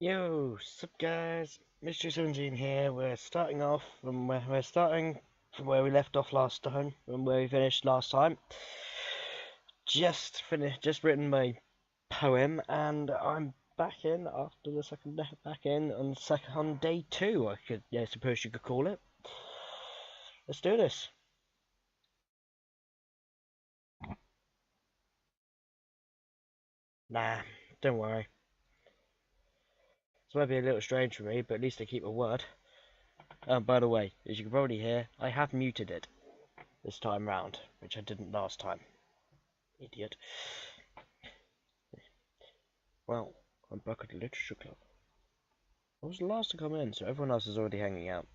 Yo, sup guys, Mystery17 here. We're starting off from where we're starting from where we left off last time, from where we finished last time. Just written my poem, and I'm back in after the second day, back in on day 2. Suppose you could call it. Let's do this. Nah, don't worry. This might be a little strange for me, but at least I keep my word. By the way, as you can probably hear, I have muted it this time round, which I didn't last time. Idiot. Well, I'm back at the Literature Club. I was the last to come in, so everyone else is already hanging out.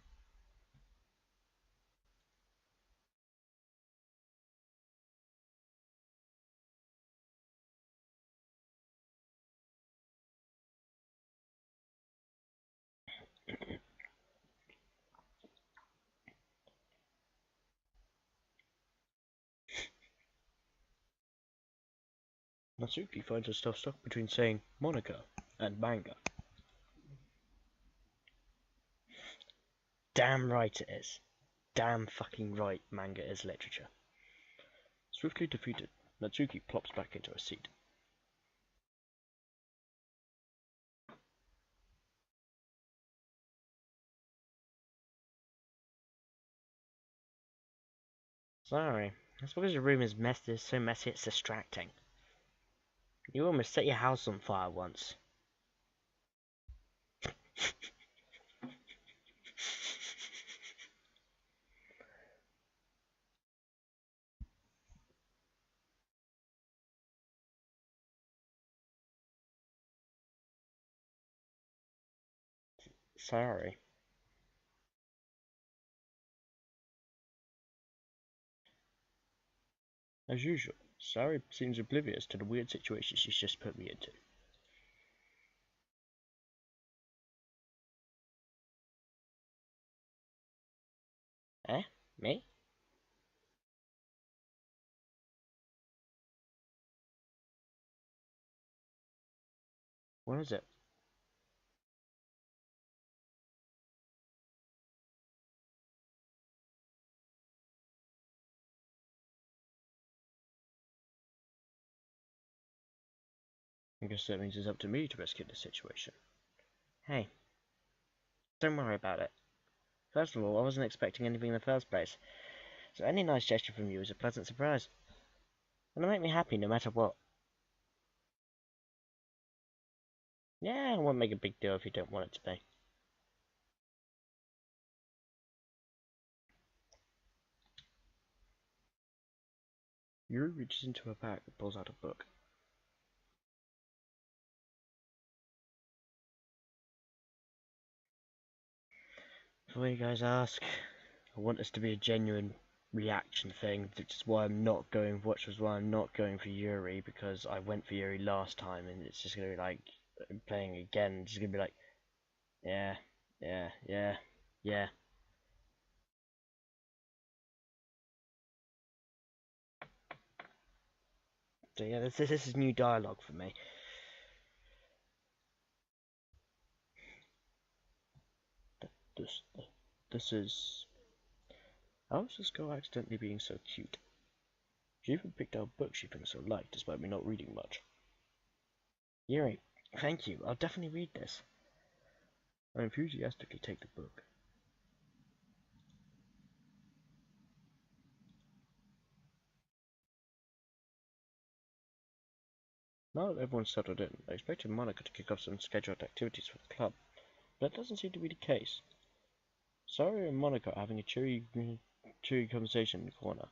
Natsuki finds herself stuck between saying Monica and manga. Damn right it is. Damn fucking right manga is literature. Swiftly defeated, Natsuki plops back into her seat. Sorry, that's because your room is so messy it's distracting. You almost set your house on fire once. Sorry. As usual, Sari seems oblivious to the weird situation she's just put me into. Eh? Me? What is it? I guess that means it's up to me to rescue the situation. Hey, don't worry about it. First of all, I wasn't expecting anything in the first place, so any nice gesture from you is a pleasant surprise. It'll make me happy no matter what. Yeah, I won't make a big deal if you don't want it to be. Yuri reaches into her bag and pulls out a book. Before you guys ask, I want this to be a genuine reaction thing, which is why I'm not going for Yuri, because I went for Yuri last time, and it's just gonna be like playing again. It's just gonna be like, yeah, yeah, yeah, yeah. So yeah, this is new dialogue for me. This this is. How is this girl accidentally being so cute? She even picked out books she thinks I like, despite me not reading much. Yuri, thank you. I'll definitely read this. I enthusiastically take the book. Now that everyone's settled in, I expected Monica to kick off some scheduled activities for the club, but that doesn't seem to be the case. Sari and Monica are having a cheery conversation in the corner.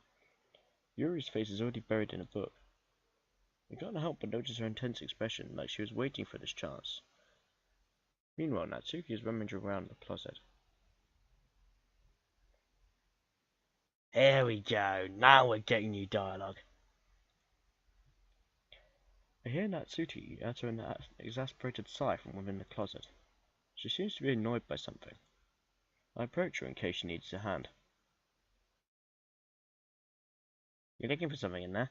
Yuri's face is already buried in a book. I can't help but notice her intense expression, like she was waiting for this chance. Meanwhile, Natsuki is rummaging around the closet. Here we go, now we're getting new dialogue. I hear Natsuki utter an exasperated sigh from within the closet. She seems to be annoyed by something. I approach her in case she needs a hand. You looking for something in there?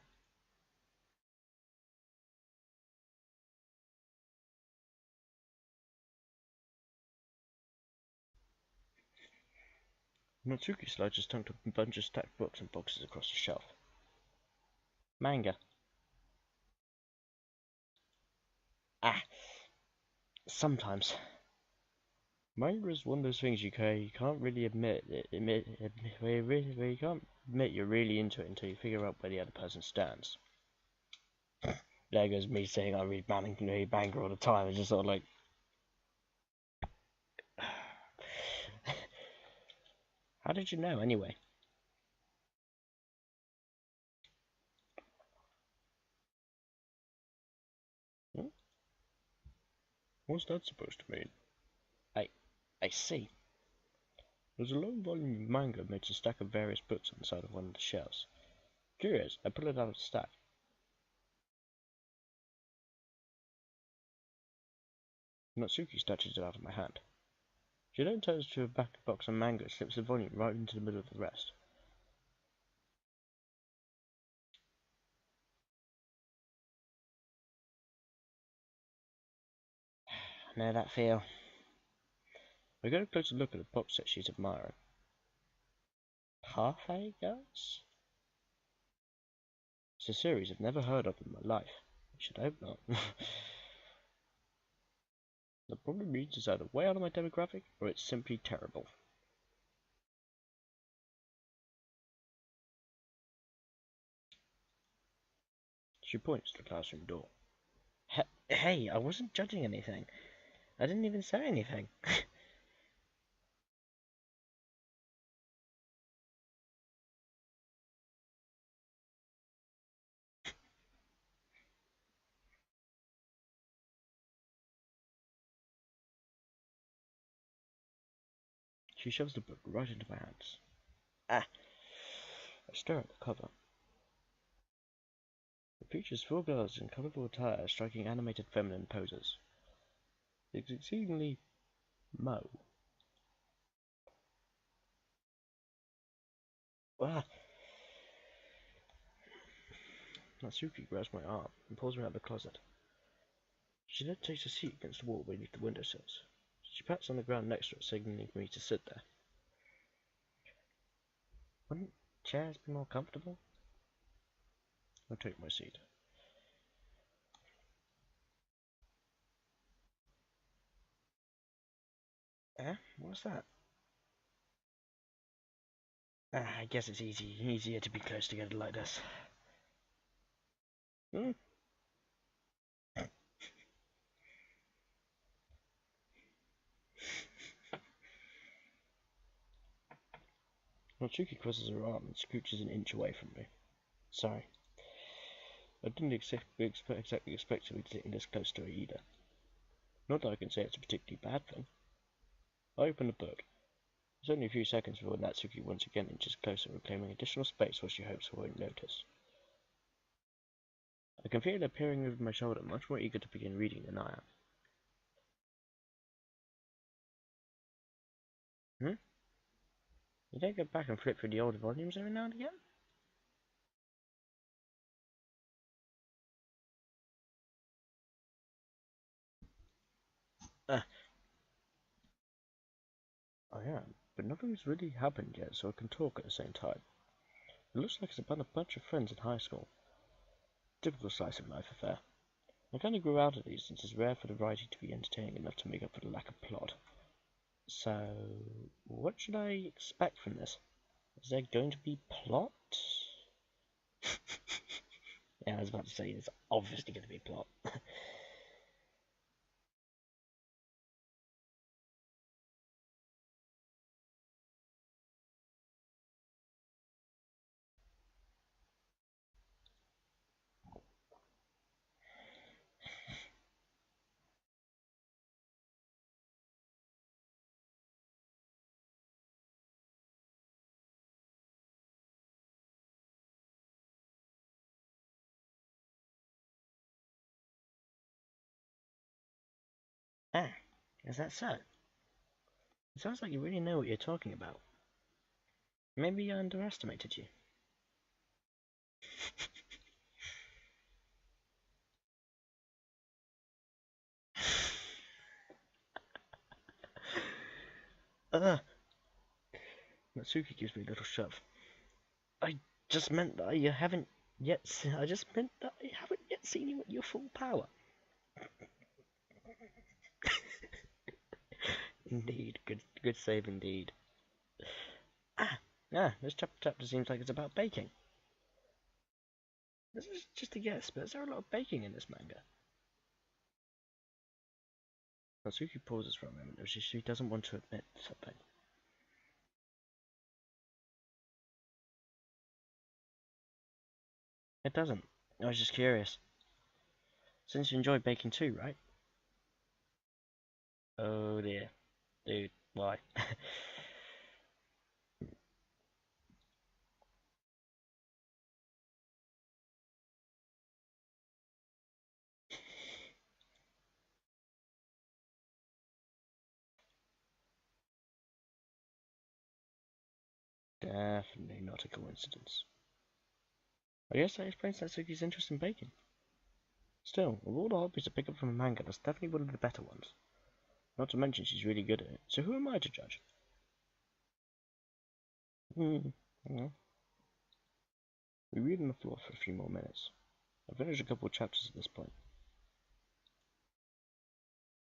Natsuki slides his tongue to a bunch of stacked books and boxes across the shelf. Manga. Ah, sometimes. Manga is one of those things you can't really where you can't admit you're really into it until you figure out where the other person stands. There goes me saying I read manga all the time. It's just sort of like... How did you know, anyway? Hmm? What's that supposed to mean? I see. There's a long volume of manga amidst a stack of various books on the side of one of the shelves. Curious, I pull it out of the stack. Natsuki snatches it out of my hand. She then turns to a back box of manga and slips the volume right into the middle of the rest. I know that feel. I get a closer look at the box set she's admiring. Parfait Girls? It's a series I've never heard of in my life. I should hope not. That probably means it's either way out of my demographic, or it's simply terrible. She points to the classroom door. Hey, I wasn't judging anything. I didn't even say anything. She shoves the book right into my hands. Ah! I stare at the cover. It features 4 girls in colourful attire striking animated feminine poses. It's exceedingly Mo. Ah! Natsuki grabs my arm and pulls me out of the closet. She then takes a seat against the wall beneath the windowsills. She pats on the ground next to it, signaling for me to sit there. Wouldn't chairs be more comfortable? I take my seat. Eh? What's that? I guess it's easier to be close together like this. Hmm? Natsuki crosses her arm and scooches an inch away from me. Sorry. I didn't exactly expect to be sitting this close to her either. Not that I can say it's a particularly bad thing. I open the book. It's only a few seconds before Natsuki once again inches closer, reclaiming additional space where she hopes I won't notice. I can feel her peering over my shoulder, much more eager to begin reading than I am. Hmm? You don't go back and flip through the older volumes every now and again? I am, but nothing's really happened yet, so I can talk at the same time. It looks like it's about a bunch of friends in high school. Typical slice of life affair. I kind of grew out of these since it's rare for the writing to be entertaining enough to make up for the lack of plot. So, what should I expect from this? Is there going to be plot? Yeah, I was about to say, there's obviously going to be plot. Ah, is that so? It sounds like you really know what you're talking about. Maybe I underestimated you. Ugh. Natsuki gives me a little shove. I just meant that I haven't yet. I just meant that I haven't yet seen you at your full power. Indeed, good save indeed. This chapter seems like it's about baking. This is just a guess, but is there a lot of baking in this manga? Natsuki pauses for a moment, as she doesn't want to admit something. It doesn't. I was just curious. Since you enjoy baking too, right? Oh dear. Dude, why? Definitely not a coincidence. I guess that explains Natsuki's interest in baking. Still, of all the hobbies to pick up from a manga, that's definitely one of the better ones. Not to mention she's really good at it, so who am I to judge? Yeah. We read on the floor for a few more minutes. I've finished a couple of chapters at this point.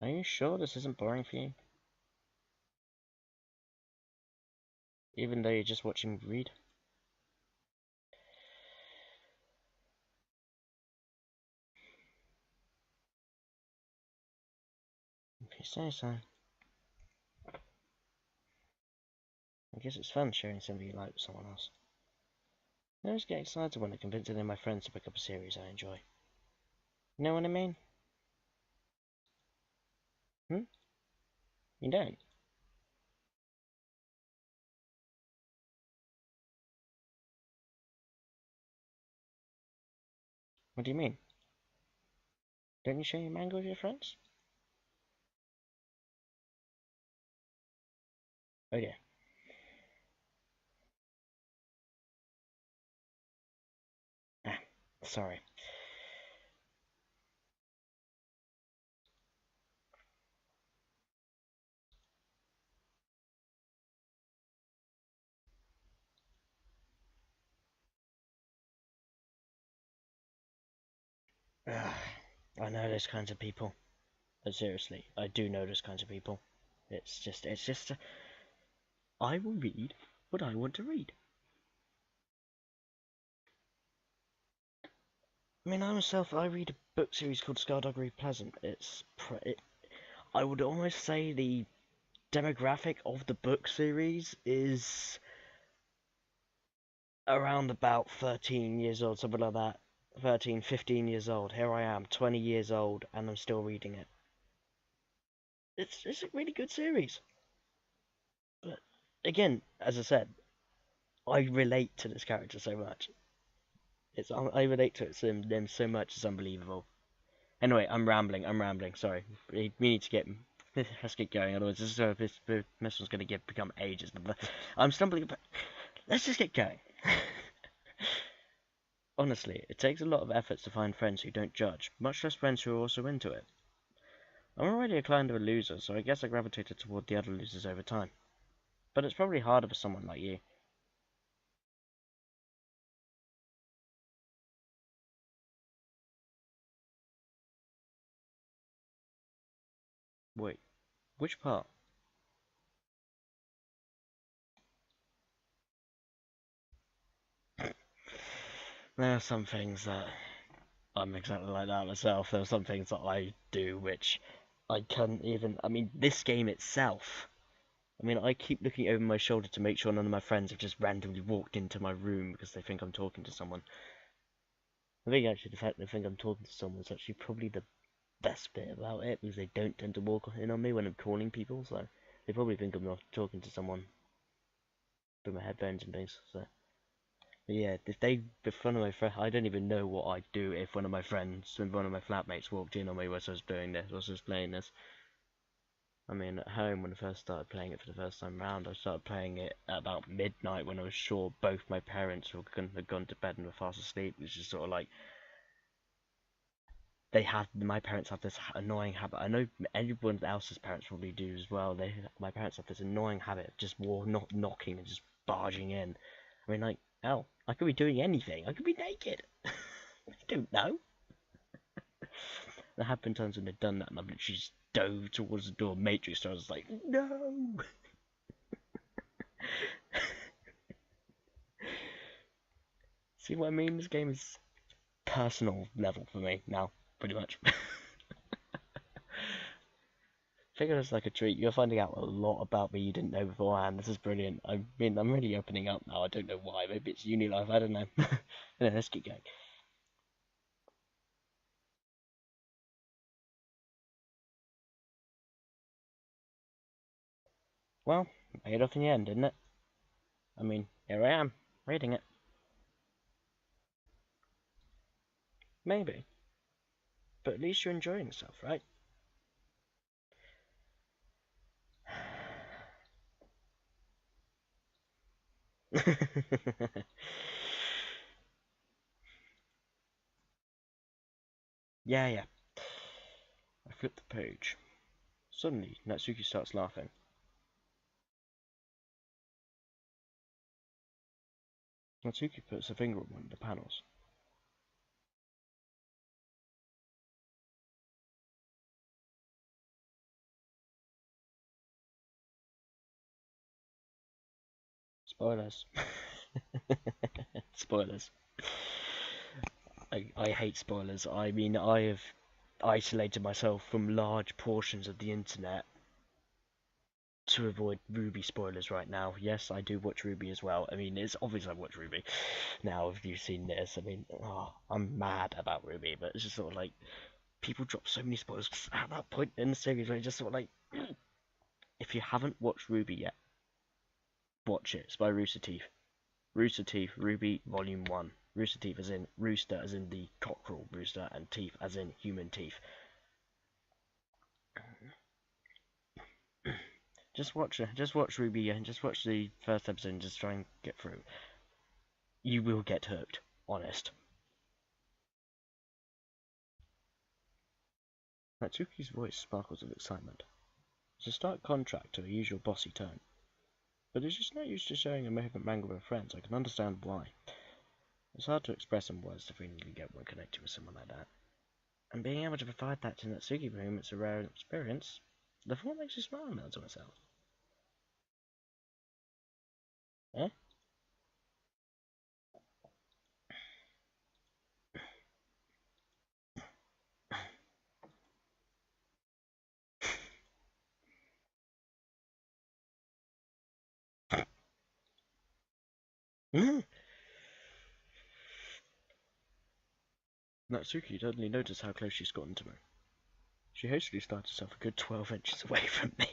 Are you sure this isn't boring for you? Even though you're just watching me read? If you say so. I guess it's fun sharing something you like with someone else. I always get excited when I convince any of my friends to pick up a series I enjoy. You know what I mean? You don't? What do you mean? Don't you share your manga with your friends? Oh yeah. Ah, sorry. I know those kinds of people. But seriously, I do know those kinds of people. It's just, I will read what I want to read. I mean, I read a book series called Skullduggery Pleasant. I would almost say the demographic of the book series is around about 13 years old, something like that. 13, 15 years old. Here I am, 20 years old, and I'm still reading it. It's a really good series. But again, as I said, I relate to this character so much. I relate to them so much. It's unbelievable. Anyway, I'm rambling. Sorry, we need to get. Let's get going. Otherwise, this one's going to become ages. I'm stumbling. Let's just get going. Honestly, it takes a lot of efforts to find friends who don't judge, much less friends who are also into it. I'm already a kind of a loser, so I guess I gravitated toward the other losers over time. But it's probably harder for someone like you. Wait, which part? There are some things that I'm exactly like that myself. There are some things that I do which I can't even. I mean, this game itself. I mean, I keep looking over my shoulder to make sure none of my friends have just randomly walked into my room because they think I'm talking to someone. I think actually the fact they think I'm talking to someone is actually probably the best bit about it because they don't tend to walk in on me when I'm calling people, so they probably think I'm not talking to someone through my headphones and things. So, but yeah, if one of my friends, I don't even know what I'd do if one of my friends, if one of my flatmates walked in on me whilst I was doing this, whilst I was playing this. I mean, at home when I first started playing it for the first time round, I started playing it at about midnight when I was sure both my parents had gone to bed and were fast asleep, which is sort of like my parents have this annoying habit. I know everyone else's parents probably do as well. My parents have this annoying habit of just not knocking and just barging in. I mean, like, hell, I could be doing anything. I could be naked. I don't know. There have been times when they've done that and I've literally just dove towards the door, Matrix, so I was like, no! See what I mean? This game is personal level for me now, pretty much. Figure it's like a treat. You're finding out a lot about me you didn't know beforehand. This is brilliant. I mean, I'm really opening up now. I don't know why. Maybe it's uni life. I don't know. Anyway, let's keep going. Well, it paid off in the end, didn't it? I mean, here I am, reading it. Maybe. But at least you're enjoying yourself, right? Yeah. I flip the page. Suddenly, Natsuki starts laughing. Natsuki puts a finger on one of the panels. Spoilers. Spoilers. I hate spoilers. I mean, I have isolated myself from large portions of the internet to avoid RWBY spoilers right now. Yes, I do watch RWBY as well. I mean, it's obvious I watch RWBY. Now, if you've seen this, I mean, I'm mad about RWBY, but it's just sort of like, people drop so many spoilers at that point in the series where it's just sort of like, if you haven't watched RWBY yet, watch it. It's by Rooster Teeth. Rooster Teeth, RWBY, Volume 1. Rooster Teeth as in rooster as in the cockerel rooster, and teeth as in human teeth. Just watch RWBY and just watch the first episode and just try and get through. You will get hooked, honest. Natsuki's voice sparkles with excitement. It's a stark contrast to her usual bossy tone. But as she's not used to sharing a movement manga with friends, I can understand why. It's hard to express in words the feeling you get when connecting with someone like that. And being able to provide that to Natsuki for whom it's a rare experience, the thought makes me smile now to myself. Eh? Natsuki suddenly noticed how close she's gotten to me. She hastily started herself a good 12 inches away from me.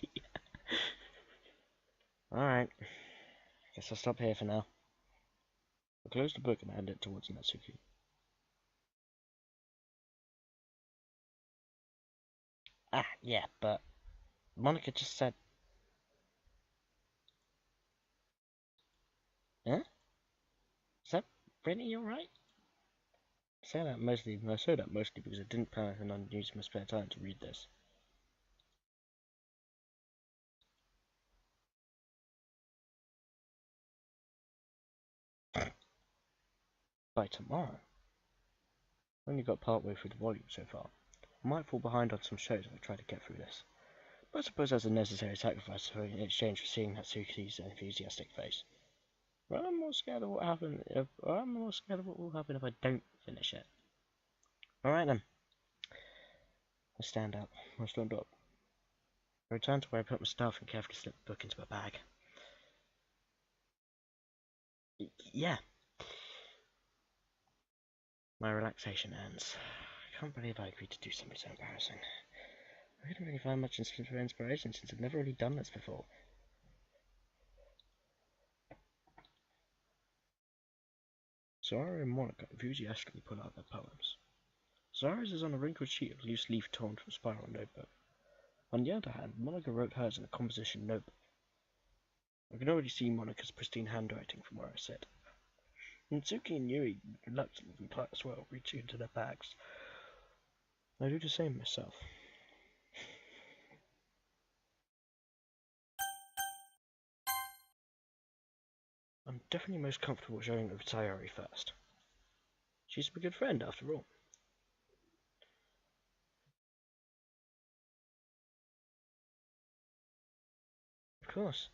Alright, guess I'll stop here for now. I closed the book and handed it towards Natsuki. Ah, yeah, but Monica just said... Huh? Is that really alright? I say that mostly because I didn't plan on using my spare time to read this. By tomorrow? I've only got part way through the volume so far. I might fall behind on some shows if I try to get through this. But I suppose that's a necessary sacrifice in exchange for seeing Natsuki's enthusiastic face. But I'm more scared of what will happen if I don't finish it. Alright then. I stand up. I return to where I put my stuff and carefully slip the book into my bag. Yeah. My relaxation ends. I can't believe I agreed to do something so embarrassing. I couldn't really find much inspiration since I've never really done this before. Zara and Monica enthusiastically pull out their poems. Zara's is on a wrinkled sheet of loose leaf torn from a spiral notebook. On the other hand, Monica wrote hers in a composition notebook. I can already see Monica's pristine handwriting from where I sit. Natsuki and Yui reluctantly reply as well, reaching into their bags. I do the same myself. definitely most comfortable showing it with Sayori first. She's a good friend, after all. Of course.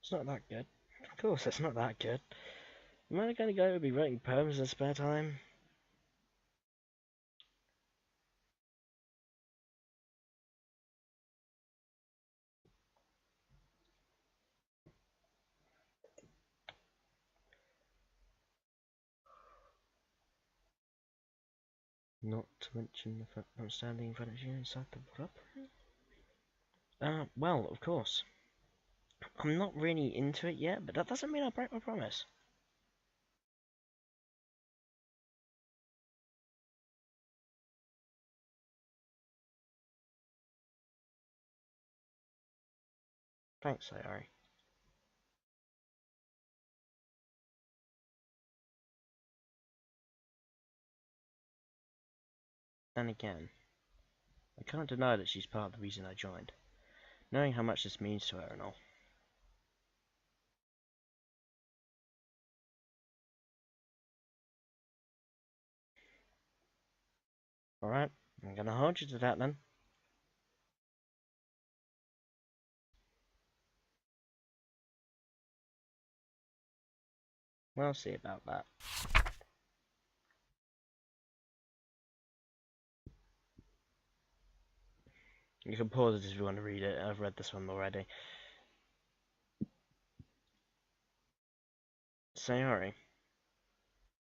It's not that good. Of course, it's not that good. Am I the kind of guy who would be writing poems in his spare time? Not to mention the fact that I'm standing in front of you inside the club. Well, of course. I'm not really into it yet, but that doesn't mean I'll break my promise. Thanks, Sayori. Then again, I can't deny that she's part of the reason I joined, knowing how much this means to her and all. Alright, I'm gonna hold you to that then. We'll see about that. You can pause it if you want to read it. I've read this one already. Sayori,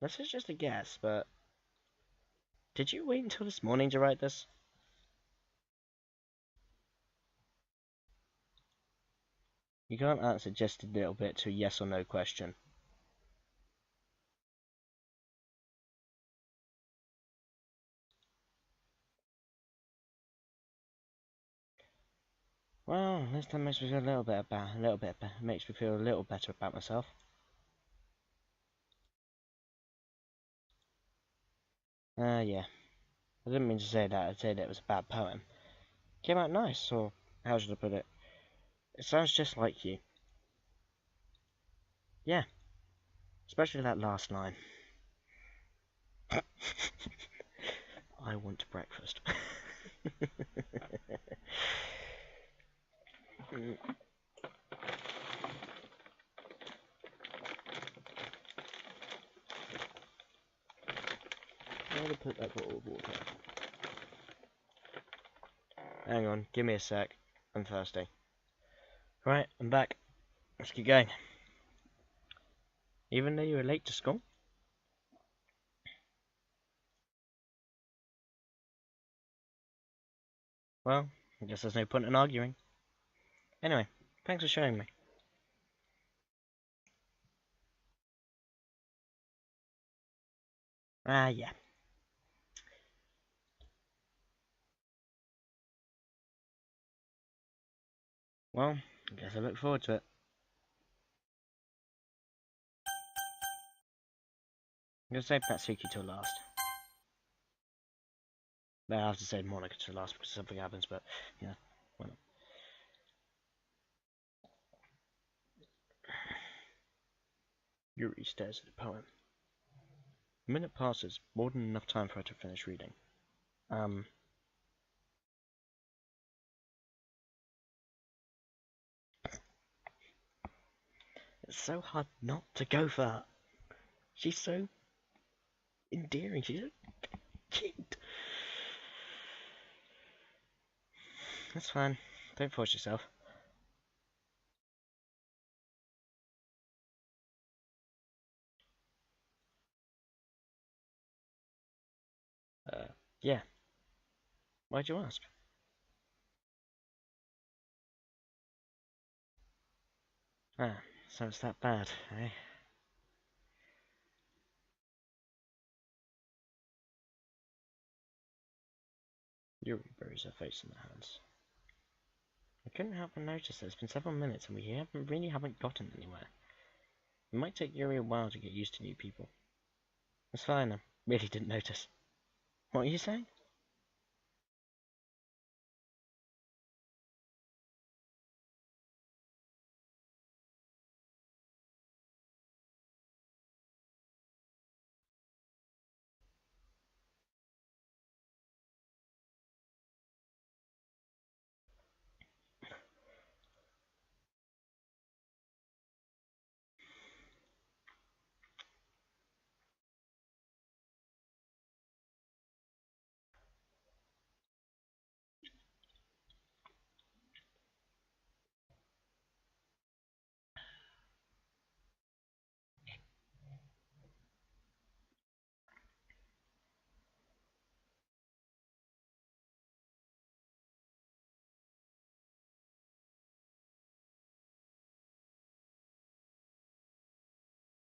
this is just a guess, but did you wait until this morning to write this? You can't answer just a little bit to a yes or no question. Well, this time makes me feel makes me feel a little better about myself. Yeah. I didn't mean to say that. I'd say that it was a bad poem. Came out nice, or how should I put it? It sounds just like you. Yeah. Especially that last line. I want breakfast. Where to put that bottle of water? Hang on, give me a sec. I'm thirsty. Right, I'm back. Let's keep going. Even though you were late to school? Well, I guess there's no point in arguing. Anyway, thanks for showing me. Yeah. Well, I guess I look forward to it. I'm gonna save Natsuki till last. I have to save Monica till last because something happens, but yeah, why not? Yuri stares at the poem. A minute passes, more than enough time for her to finish reading. It's so hard not to go for her. She's so endearing. She's so cute. That's fine. Don't force yourself. Yeah. Why'd you ask? Ah, so it's that bad, eh? Yuri buries her face in her hands. I couldn't help but notice that it's been several minutes and we haven't gotten anywhere. It might take Yuri a while to get used to new people. It's fine, I really didn't notice. What are you saying?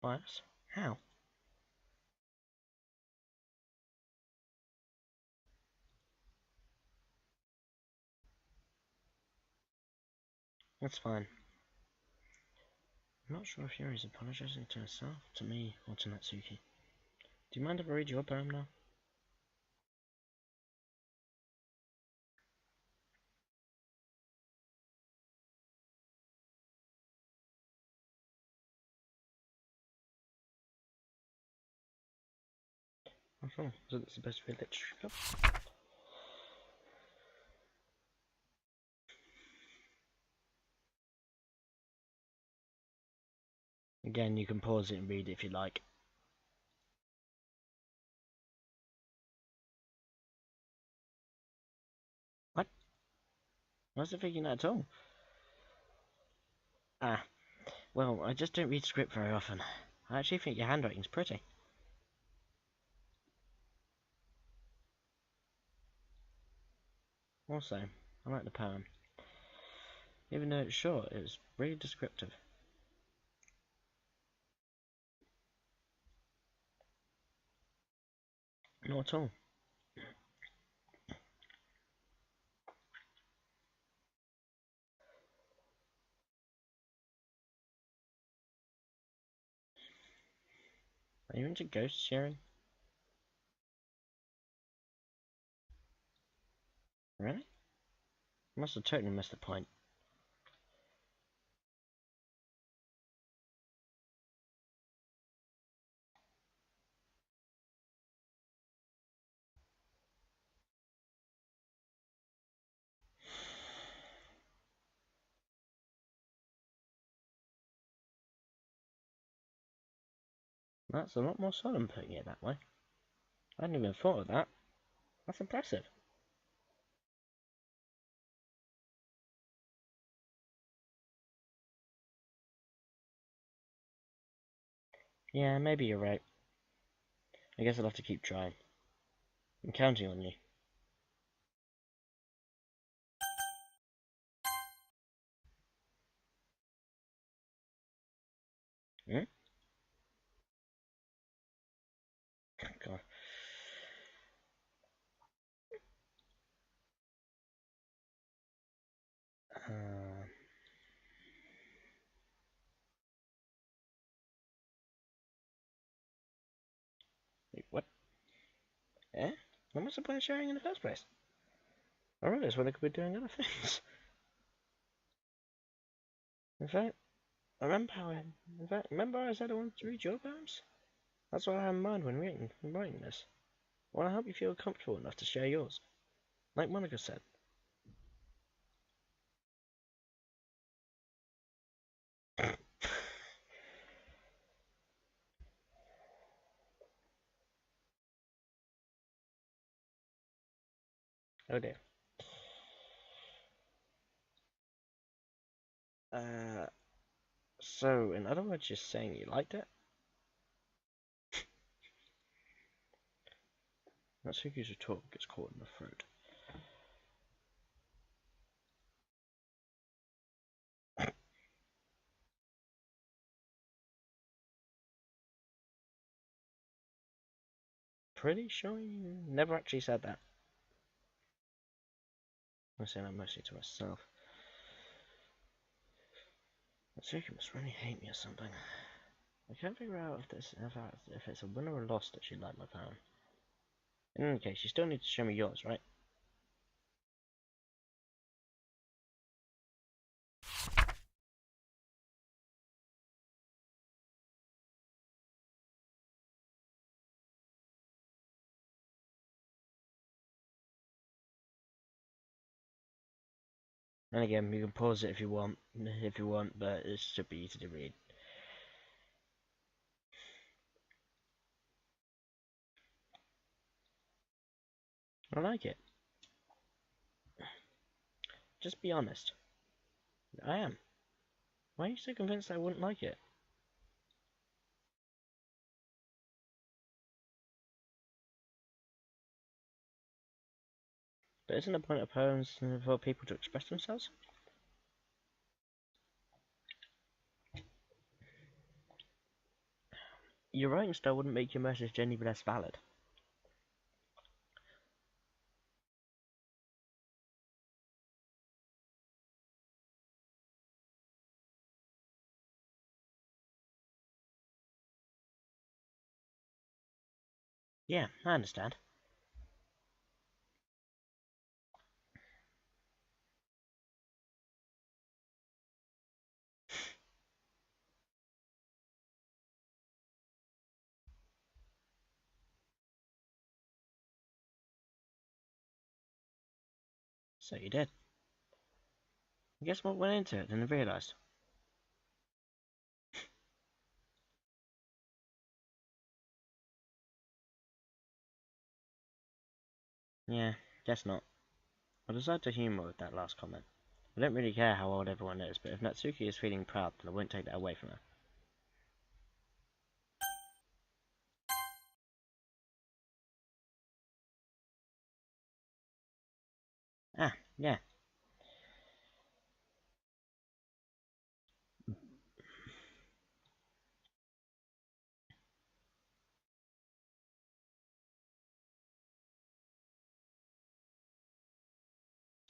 Bias? How? That's fine. I'm not sure if Yuri's apologizing to herself, to me, or to Natsuki. Do you mind if I read your poem now? After all, isn't it supposed to be a literature club? Again, you can pause it and read it if you like. What? I wasn't thinking that at all. Ah, well, I just don't read script very often. I actually think your handwriting's pretty. Also, I like the poem. Even though it's short, it's really descriptive. Not at all. Are you into ghost sharing? Really? I must have totally missed the point. That's a lot more solemn putting it that way. I hadn't even thought of that. That's impressive. Yeah, maybe you're right. I guess I'll have to keep trying. I'm counting on you. Hmm? God. Uh, wait, what? Eh? What was the point of sharing in the first place? I realized when I could be doing other things. In fact, remember I said I wanted to read your poems? That's what I have in mind when writing this. I want to help you feel comfortable enough to share yours. Like Monica said. Oh dear. Uh, so, in other words, you're saying you liked it? Natsuki's retort gets caught in the throat. Pretty sure you never actually said that. I'm saying that mostly to myself. Natsuki must really hate me or something. I can't figure out if it's a win or a loss that she liked my poem. In any case, you still need to show me yours, right? And again, you can pause it if you want, but it should be easy to read. I like it. Just be honest. I am. Why are you so convinced I wouldn't like it? But isn't the point of poems for people to express themselves? Your writing style wouldn't make your message any less valid. Yeah, I understand. So you did. I guess what went into it, and I realised. Yeah, guess not. I decided to humour with that last comment. I don't really care how old everyone is, but if Natsuki is feeling proud, then I won't take that away from her. Ah, yeah.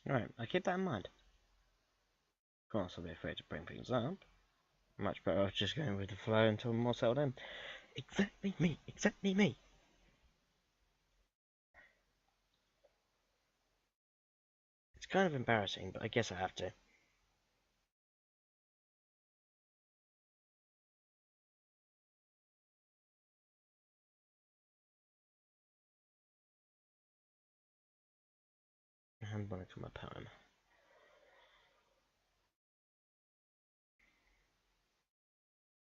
Right, I'll keep that in mind. Of course, I'll be afraid to bring things up. Much better off just going with the flow until I'm more settled in. Exactly me, exactly me. It's kind of embarrassing, but I guess I have to. I'm gonna come my poem.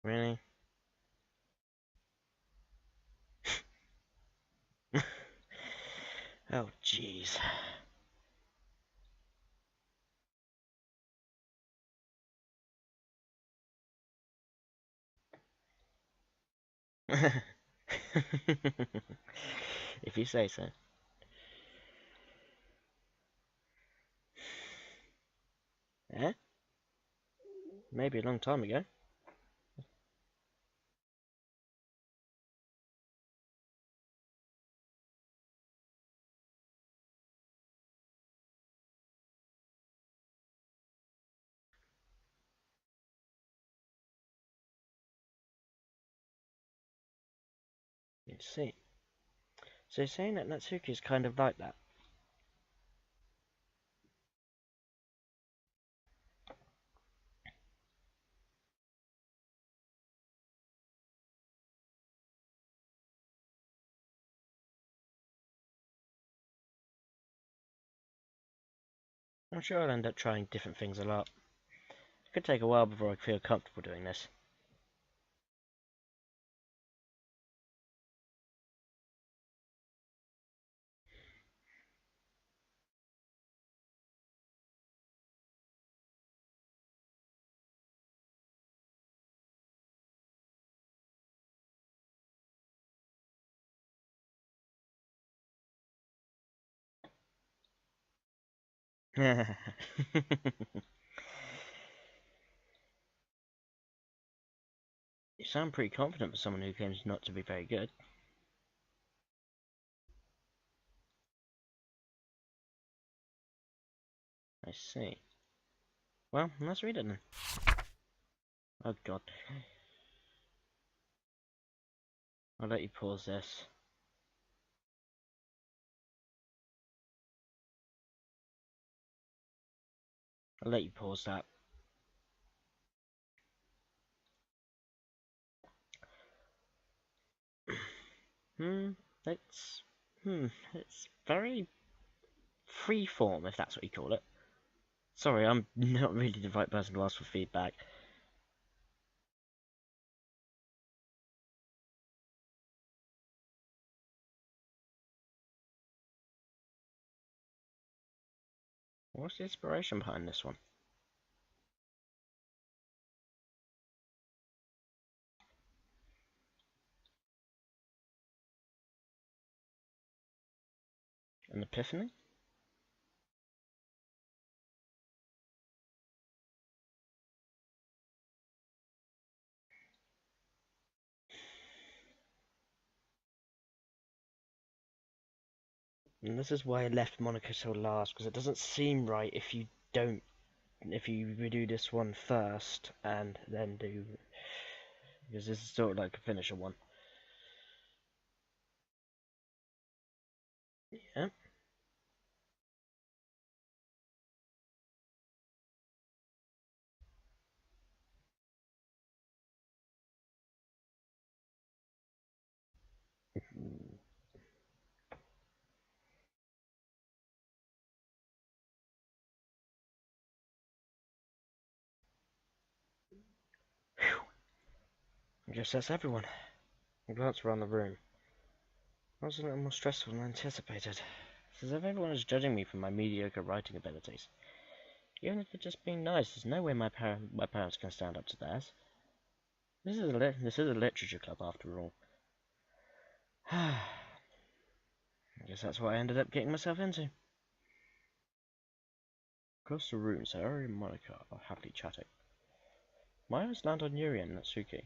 Really? Oh, jeez. If you say so. Eh? Maybe a long time ago. Let's see. So you're saying that Natsuki is kind of like that? I'm sure I'll end up trying different things a lot. It could take a while before I feel comfortable doing this. You sound pretty confident for someone who claims not to be very good. I see. Well, let's read it then. Oh god. I'll let you pause this. I'll let you pause that. Hmm, it's... it's very freeform, if that's what you call it. Sorry, I'm not really the right person to ask for feedback. What's the inspiration behind this one? An epiphany? And this is why I left Monaco till last, because it doesn't seem right if you redo this one first and then do, because this is sort of like a finisher one. Yeah. I guess that's everyone. I glance around the room. That was a little more stressful than anticipated. It's as if everyone is judging me for my mediocre writing abilities. Even if they're just being nice, there's no way my parents can stand up to theirs. This is a literature club after all. I guess that's what I ended up getting myself into. Across the room, Sarah and Monica are happily chatting. My eyes land on Yuri and Natsuki.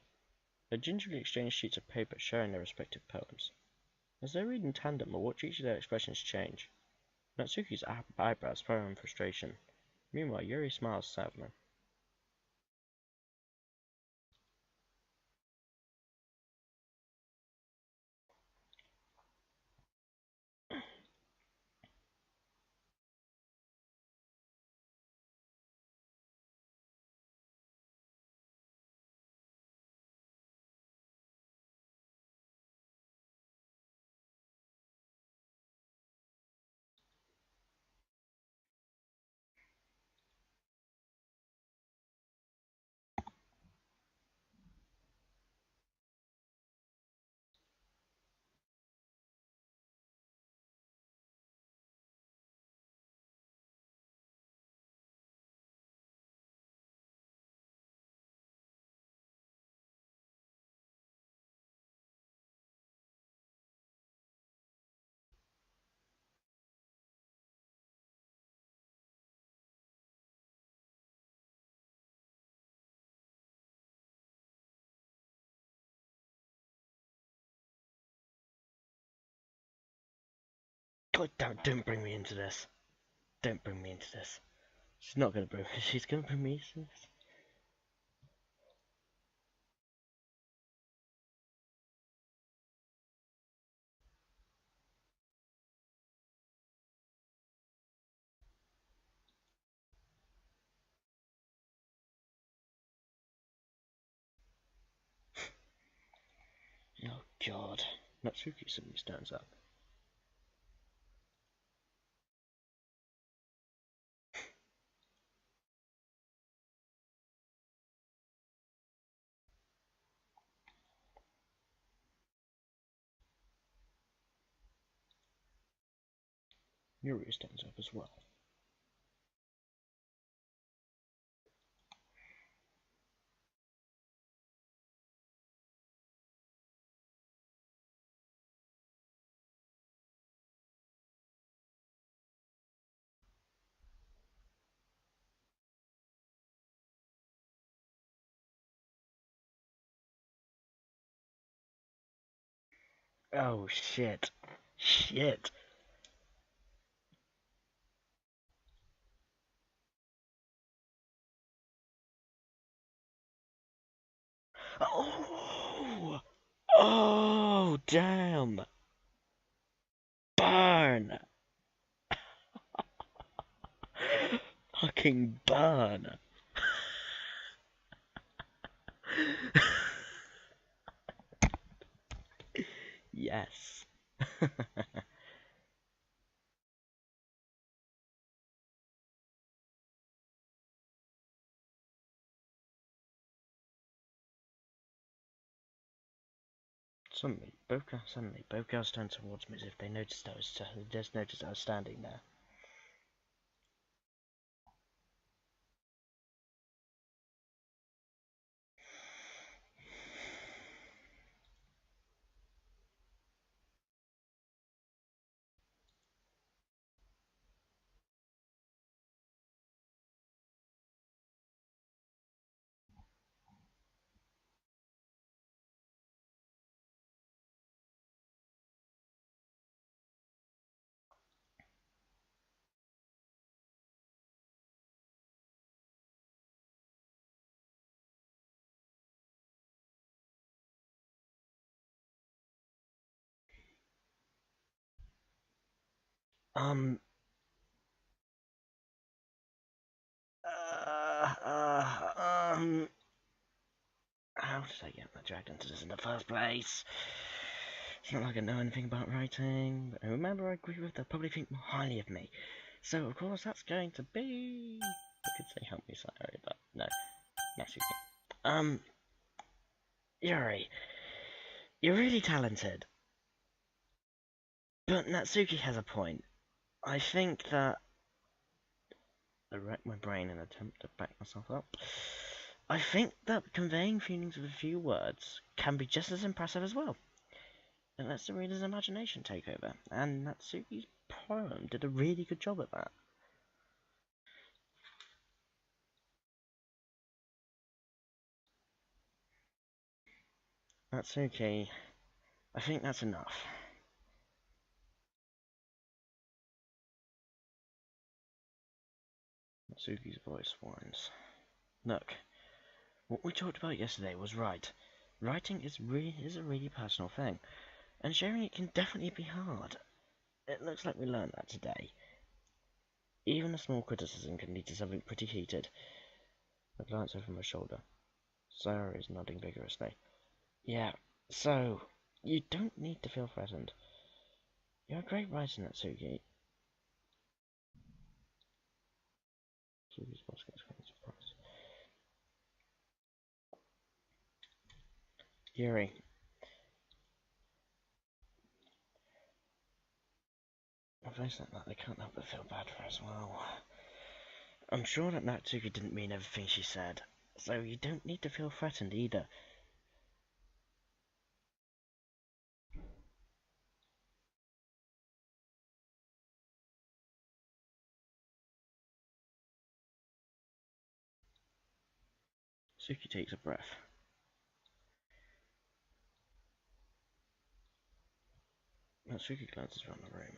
They gingerly exchange sheets of paper, sharing their respective poems. As they read in tandem, I watch each of their expressions change. Natsuki's eyebrows furrow in frustration. Meanwhile, Yuri smiles sadly. God, don't bring me into this. Don't bring me into this. She's not gonna bring me. She's gonna bring me into this. Oh God. Natsuki suddenly stands up. Yuri stands up as well. Oh shit. Shit. Oh! Oh, damn! Burn! Fucking burn! Yes. Suddenly, both girls turned towards me as if they just noticed I was standing there. Um, how did I get that dragged into this in the first place? It's not like I know anything about writing, but I remember I agree with they'll probably think more highly of me. So, of course, that's going to be... I could say help me, sorry, but no. NATSUKI. Yuri, you're really talented. But Natsuki has a point. I think that... I racked my brain in an attempt to back myself up. I think that conveying feelings with a few words can be just as impressive as well. It lets the reader's imagination take over, and Natsuki's poem did a really good job at that. Natsuki, I think that's enough. Natsuki's voice whines. Look, what we talked about yesterday was right. Writing is a really personal thing, and sharing it can definitely be hard. It looks like we learned that today. Even a small criticism can lead to something pretty heated. I glance over my shoulder. Sarah is nodding vigorously. Yeah, so, you don't need to feel threatened. You're a great writer, Natsuki. Natsuki's voice gets quite surprised. Yuri. A face like that, I can't help but feel bad for her as well. I'm sure that Natsuki didn't mean everything she said, so you don't need to feel threatened either. Natsuki takes a breath. Natsuki glances around the room.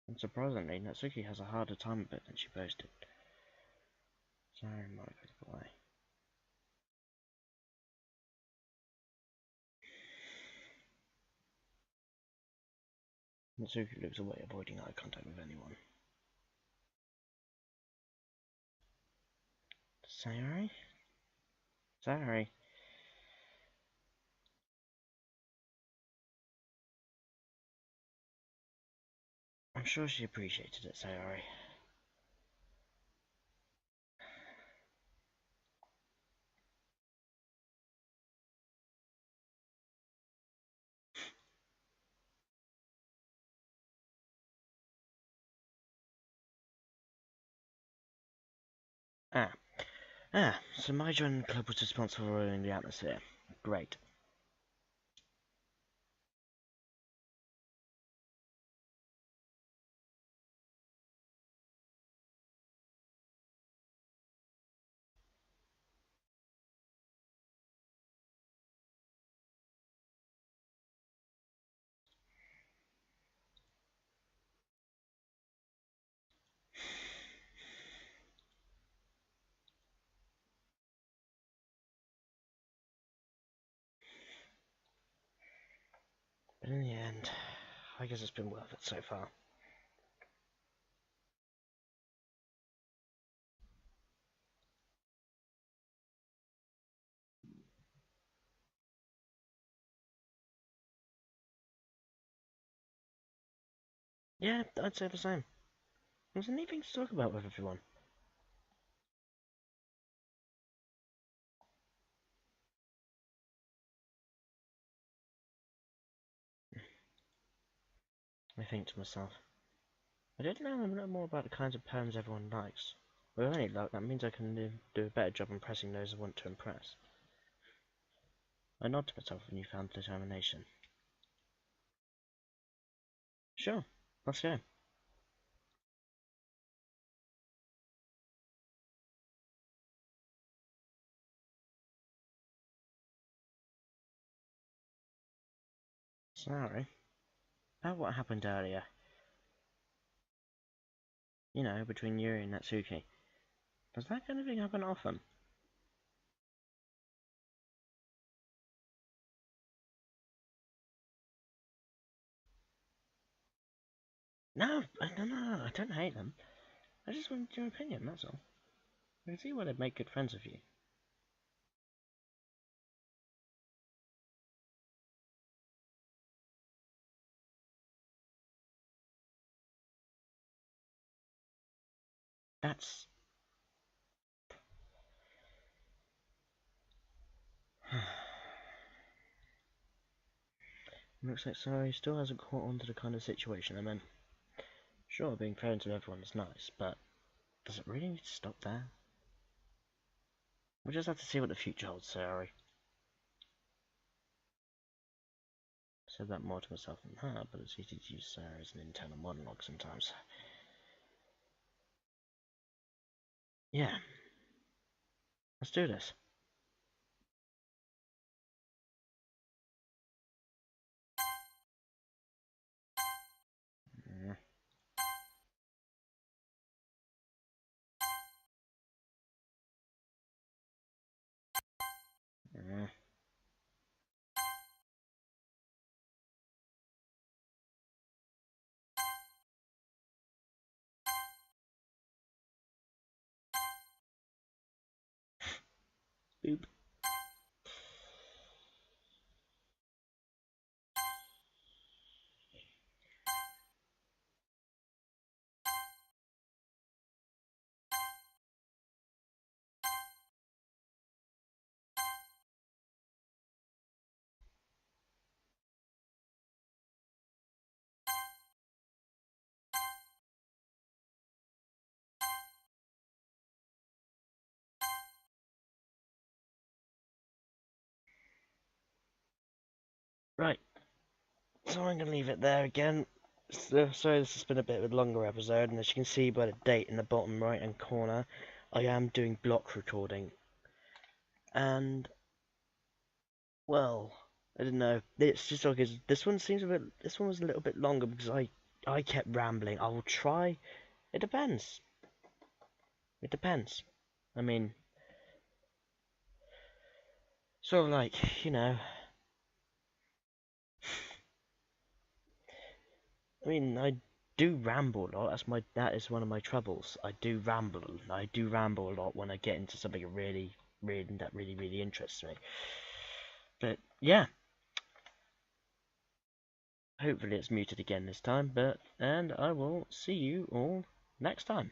And surprisingly, Natsuki has a harder time of it than she boasted. Sorry, Monica, look away. Natsuki looks away, avoiding eye contact with anyone. Sayori? Sayori? I'm sure she appreciated it, Sayori. Ah. So my joining the club was responsible for ruining the atmosphere. Great. But in the end, I guess it's been worth it so far. Yeah, I'd say the same. There's anything to talk about with everyone. I think to myself. I did learn a little more about the kinds of poems everyone likes. With any luck, that means I can do a better job impressing those I want to impress. I nod to myself with newfound determination. Sure, let's go. Sorry. About what happened earlier. You know, between Yuri and Natsuki. Does that kind of thing happen often? No, no, I don't hate them. I just wanted your opinion, that's all. I can see why they'd make good friends with you. That's... Looks like Sari still hasn't caught on to the kind of situation I'm in. Sure, being friends with everyone is nice, but does it really need to stop there? We'll just have to see what the future holds, Sari. I said that more to myself than her, but it's easy to use Sarah as an internal monologue sometimes. Yeah, let's do this. Mm, mm. Boop. Right, so I'm going to leave it there again. So, sorry this has been a bit of a longer episode, and as you can see by the date in the bottom right hand corner, I am doing block recording. And, well, I don't know, it's just because this one was a little bit longer because I kept rambling. I will try, it depends. It depends. I mean, sort of like, I do ramble a lot. That is one of my troubles. I do ramble. I do ramble a lot when I get into something that really interests me. But yeah, hopefully it's muted again this time. And I will see you all next time.